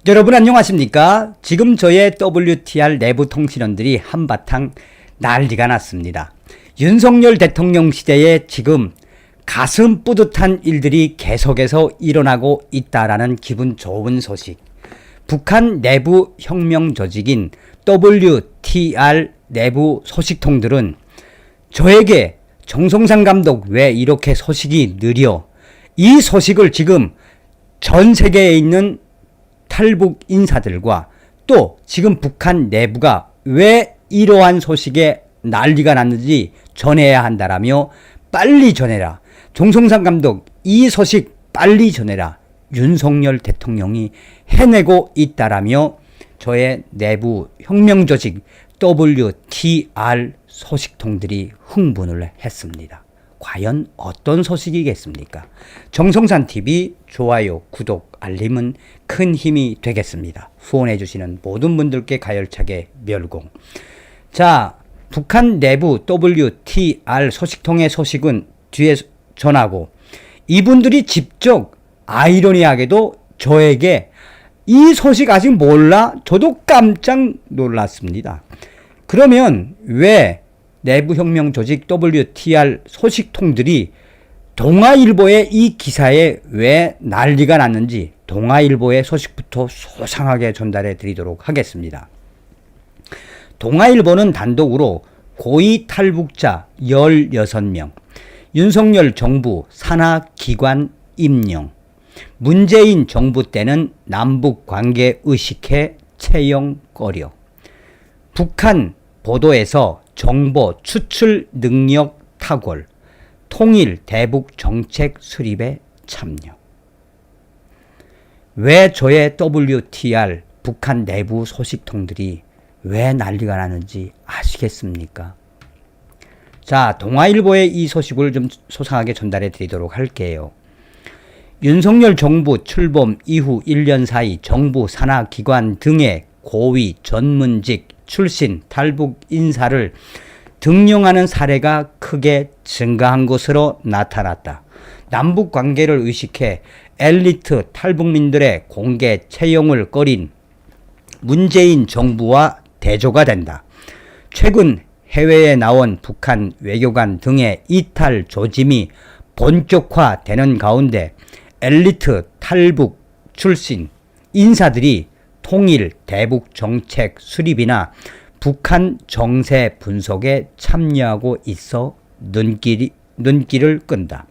여러분 안녕하십니까? 지금 저의 WTR 내부 통신원들이 한바탕 난리가 났습니다. 윤석열 대통령 시대에 지금 가슴 뿌듯한 일들이 계속해서 일어나고 있다라는 기분 좋은 소식. 북한 내부 혁명 조직인 WTR 내부 소식통들은 저에게 정성상 감독 왜 이렇게 소식이 느려? 이 소식을 지금 전 세계에 있는 탈북 인사들과 또 지금 북한 내부가 왜 이러한 소식에 난리가 났는지 전해야 한다라며 빨리 전해라. 정성상 감독 이 소식 빨리 전해라. 윤석열 대통령이 해내고 있다라며 저의 내부 혁명조직 WTR 소식통들이 흥분을 했습니다. 과연 어떤 소식이겠습니까? 정성산TV 좋아요, 구독, 알림은 큰 힘이 되겠습니다. 후원해주시는 모든 분들께 가열차게 멸공. 자, 북한 내부 WTR 소식통의 소식은 뒤에 전하고 이분들이 직접 아이러니하게도 저에게 이 소식 아직 몰라? 저도 깜짝 놀랐습니다. 그러면 왜 내부혁명 조직 WTR 소식통들이 동아일보의 이 기사에 왜 난리가 났는지 동아일보의 소식부터 소상하게 전달해 드리도록 하겠습니다. 동아일보는 단독으로 고위 탈북자 16명, 윤석열 정부 산하기관 임명, 문재인 정부 때는 남북 관계 의식해 채용 꺼려, 북한 보도에서 정보 추출 능력 탁월, 통일 대북 정책 수립에 참여. 왜 저의 WTR 북한 내부 소식통들이 왜 난리가 나는지 아시겠습니까? 자, 동아일보의 이 소식을 좀 소상하게 전달해 드리도록 할게요. 윤석열 정부 출범 이후 1년 사이 정부 산하기관 등의 고위 전문직 출신 탈북 인사를 등용하는 사례가 크게 증가한 것으로 나타났다. 남북 관계를 의식해 엘리트 탈북민들의 공개 채용을 꺼린 문재인 정부와 대조가 된다. 최근 해외에 나온 북한 외교관 등의 이탈 조짐이 본격화되는 가운데 엘리트 탈북 출신 인사들이 통일 대북 정책 수립이나 북한 정세 분석에 참여하고 있어 눈길을 끈다.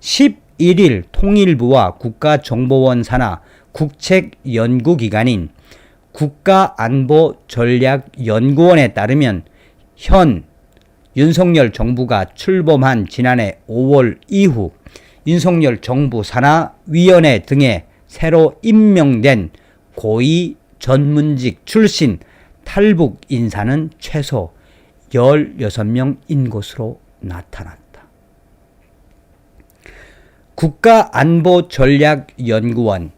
11일 통일부와 국가정보원 산하 국책연구기관인 국가안보전략연구원에 따르면 현 윤석열 정부가 출범한 지난해 5월 이후 윤석열 정부 산하위원회 등에 새로 임명된 고위 전문직 출신 탈북 인사는 최소 16명인 것으로 나타났다. 국가안보전략연구원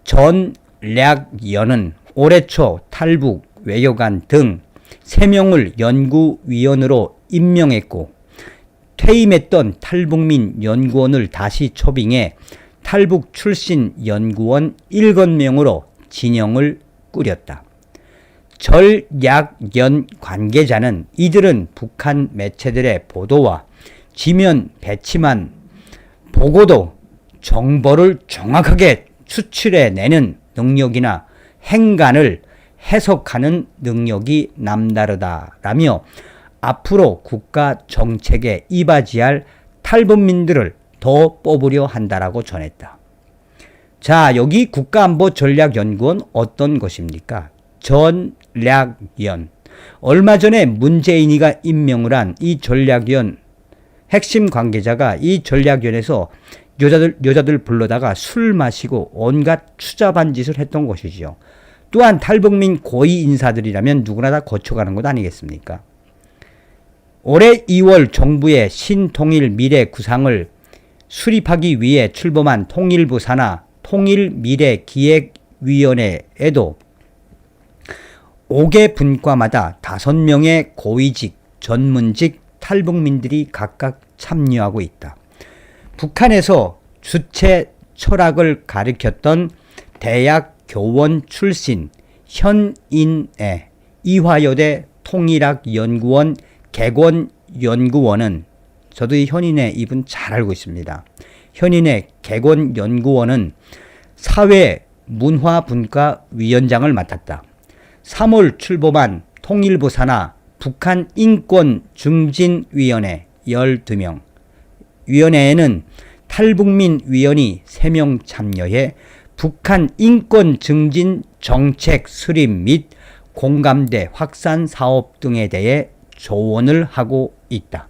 전략연은 올해 초 탈북 외교관 등 3명을 연구위원으로 임명했고 퇴임했던 탈북민 연구원을 다시 초빙해 탈북 출신 연구원 7명으로 진영을 꾸렸다. 전략연 관계자는 이들은 북한 매체들의 보도와 지면 배치만 보고도 정보를 정확하게 추출해내는 능력이나 행간을 해석하는 능력이 남다르다라며 앞으로 국가 정책에 이바지할 탈북민들을 더 뽑으려 한다라고 전했다. 자, 여기 국가안보전략연구원 어떤 것입니까? 전략연. 얼마 전에 문재인이가 임명을 한 이 전략연 핵심 관계자가 이 전략연에서 여자들 불러다가 술 마시고 온갖 추잡한 짓을 했던 것이지요. 또한 탈북민 고위 인사들이라면 누구나 다 거쳐가는 것 아니겠습니까? 올해 2월 정부의 신통일 미래 구상을 수립하기 위해 출범한 통일부 산하 통일미래기획위원회에도 5개 분과마다 5명의 고위직, 전문직 탈북민들이 각각 참여하고 있다. 북한에서 주체 철학을 가르쳤던 대학 교원 출신 현인의 이화여대 통일학연구원 객원연구원은, 저도 이 현인의 이분 잘 알고 있습니다. 현인의 객원연구원은 사회문화분과위원장을 맡았다. 3월 출범한 통일부 산하 북한인권증진위원회 12명, 위원회에는 탈북민 위원이 3명 참여해 북한 인권 증진 정책 수립 및 공감대 확산 사업 등에 대해 조언을 하고 있다.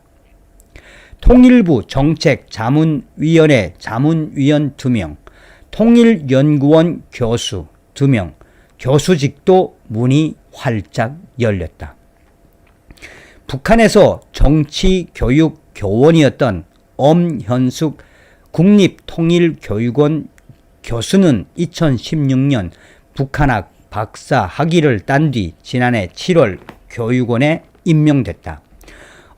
통일부 정책 자문위원회 자문위원 2명, 통일연구원 교수 2명, 교수직도 문이 활짝 열렸다. 북한에서 정치교육교원이었던 엄현숙 국립통일교육원 교수는 2016년 북한학 박사 학위를 딴 뒤 지난해 7월 교육원에 임명됐다.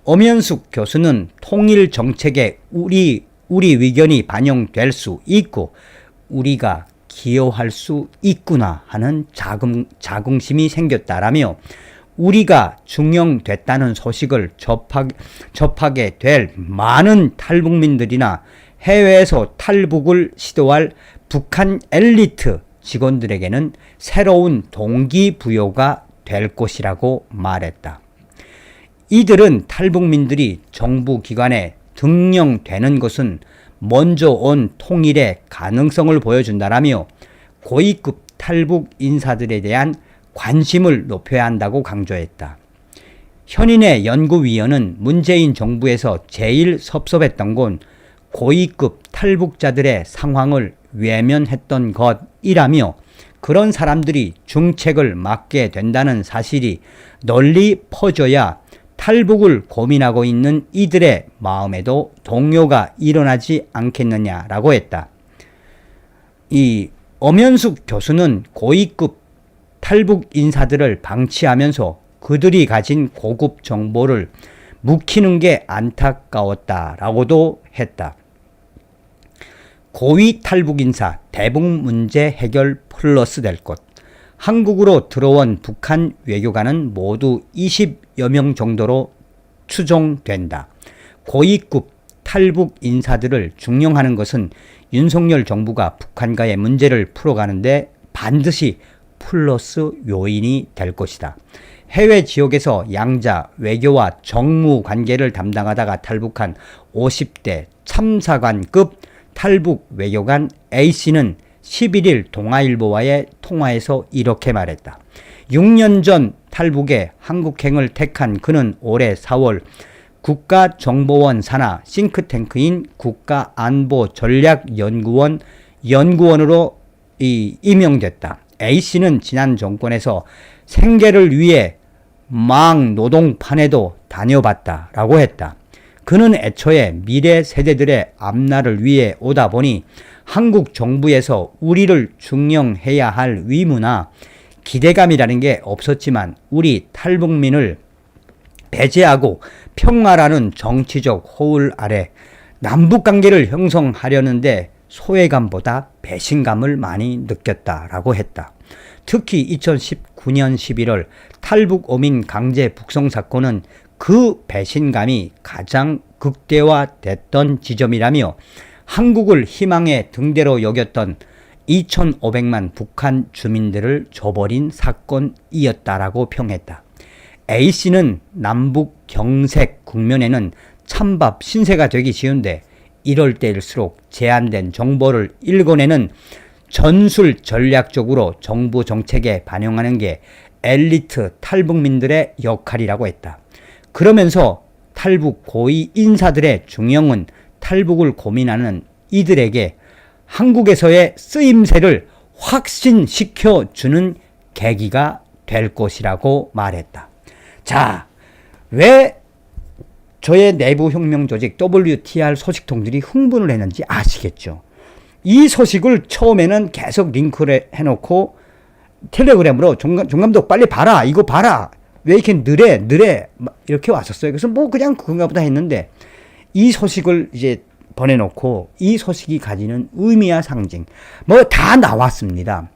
엄현숙 교수는 통일 정책에 우리 의견이 반영될 수 있고 우리가 기여할 수 있구나 하는 자긍심이 생겼다라며, 우리가 중용됐다는 소식을 접하게 될 많은 탈북민들이나 해외에서 탈북을 시도할 북한 엘리트 직원들에게는 새로운 동기부여가 될 것이라고 말했다. 이들은 탈북민들이 정부 기관에 등용되는 것은 먼저 온 통일의 가능성을 보여준다라며 고위급 탈북 인사들에 대한 관심을 높여야 한다고 강조했다. 현인의 연구위원은 문재인 정부에서 제일 섭섭했던 건 고위급 탈북자들의 상황을 외면했던 것이라며, 그런 사람들이 중책을 맡게 된다는 사실이 널리 퍼져야 탈북을 고민하고 있는 이들의 마음에도 동요가 일어나지 않겠느냐라고 했다. 이 엄현숙 교수는 고위급 탈북 인사들을 방치하면서 그들이 가진 고급 정보를 묵히는 게 안타까웠다라고도 했다. 고위 탈북 인사 대북 문제 해결 플러스 될 것. 한국으로 들어온 북한 외교관은 모두 20여 명 정도로 추정된다. 고위급 탈북 인사들을 중용하는 것은 윤석열 정부가 북한과의 문제를 풀어가는데 반드시 플러스 요인이 될 것이다. 해외 지역에서 양자, 외교와 정무 관계를 담당하다가 탈북한 50대 참사관급 탈북 외교관 A씨는 11일 동아일보와의 통화에서 이렇게 말했다. 6년 전 탈북에 한국행을 택한 그는 올해 4월 국가정보원 산하 싱크탱크인 국가안보전략연구원 연구원으로 임명됐다. A씨는 지난 정권에서 생계를 위해 망 노동판에도 다녀봤다라고 했다. 그는 애초에 미래 세대들의 앞날을 위해 오다 보니 한국 정부에서 우리를 중용해야 할 의무나 기대감이라는 게 없었지만 우리 탈북민을 배제하고 평화라는 정치적 호울 아래 남북관계를 형성하려는데 소외감보다 배신감을 많이 느꼈다라고 했다. 특히 2019년 11월 탈북 어민 강제 북송 사건은 그 배신감이 가장 극대화됐던 지점이라며 한국을 희망의 등대로 여겼던 2,500만 북한 주민들을 줘버린 사건이었다라고 평했다. A씨는 남북 경색 국면에는 찬밥 신세가 되기 쉬운데 이럴 때일수록 제한된 정보를 읽어내는 전술 전략적으로 정부 정책에 반영하는 게 엘리트 탈북민들의 역할이라고 했다. 그러면서 탈북 고위 인사들의 중용은 탈북을 고민하는 이들에게 한국에서의 쓰임새를 확신시켜주는 계기가 될 것이라고 말했다. 자, 왜 저의 내부 혁명 조직 WTR 소식통들이 흥분을 했는지 아시겠죠? 이 소식을 처음에는 계속 링크를 해놓고 텔레그램으로 종감독 빨리 봐라, 이거 봐라, 왜 이렇게 느래 이렇게 왔었어요. 그래서 뭐 그냥 그건가 보다 했는데 이 소식을 이제 보내놓고 이 소식이 가지는 의미와 상징 뭐 다 나왔습니다.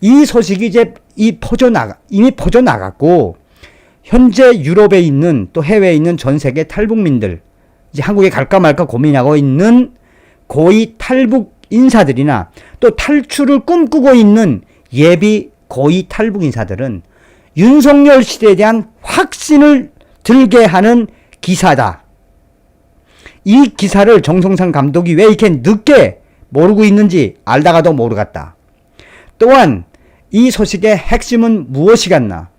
이 소식이 이미 퍼져나갔고, 현재 유럽에 있는 또 해외에 있는 전 세계 탈북민들, 이제 한국에 갈까 말까 고민하고 있는 고위 탈북 인사들이나 또 탈출을 꿈꾸고 있는 예비 고위 탈북 인사들은 윤석열 시대에 대한 확신을 들게 하는 기사다. 이 기사를 정성산 감독이 왜 이렇게 늦게 모르고 있는지 알다가도 모르겠다. 또한 이 소식의 핵심은 무엇이겠나?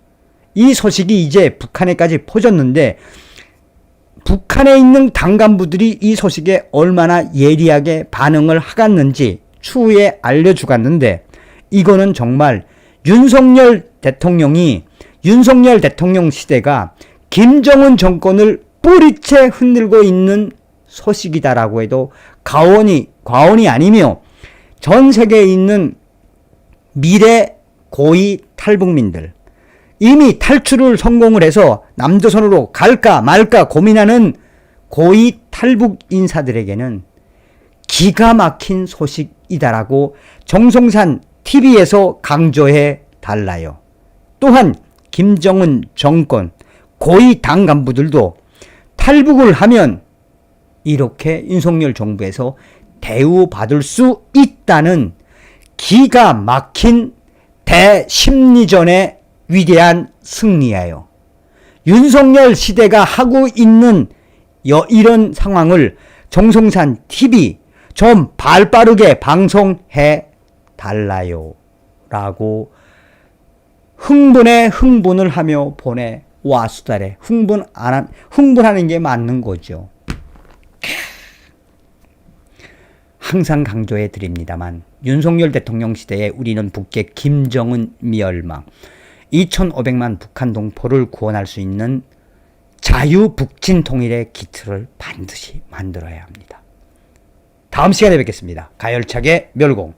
이 소식이 이제 북한에까지 퍼졌는데 북한에 있는 당 간부들이 이 소식에 얼마나 예리하게 반응을 하갔는지 추후에 알려주갔는데, 이거는 정말 윤석열 대통령 시대가 김정은 정권을 뿌리채 흔들고 있는 소식이다라고 해도 과언이 아니며, 전 세계에 있는 미래 고위 탈북민들, 이미 탈출을 성공을 해서 남조선으로 갈까 말까 고민하는 고위 탈북 인사들에게는 기가 막힌 소식이다라고 정성산 TV에서 강조해 달라요. 또한 김정은 정권 고위 당 간부들도 탈북을 하면 이렇게 윤석열 정부에서 대우받을 수 있다는 기가 막힌 대심리전의 위대한 승리예요. 윤석열 시대가 하고 있는 이런 상황을 정성산 TV 좀 발빠르게 방송해 달라요 라고 흥분을 하며 보내와 수달에 흥분하는 게 맞는 거죠. 항상 강조해 드립니다만 윤석열 대통령 시대에 우리는 북계 김정은 멸망, 2,500만 북한 동포를 구원할 수 있는 자유북진 통일의 기틀을 반드시 만들어야 합니다. 다음 시간에 뵙겠습니다. 가열차게 멸공.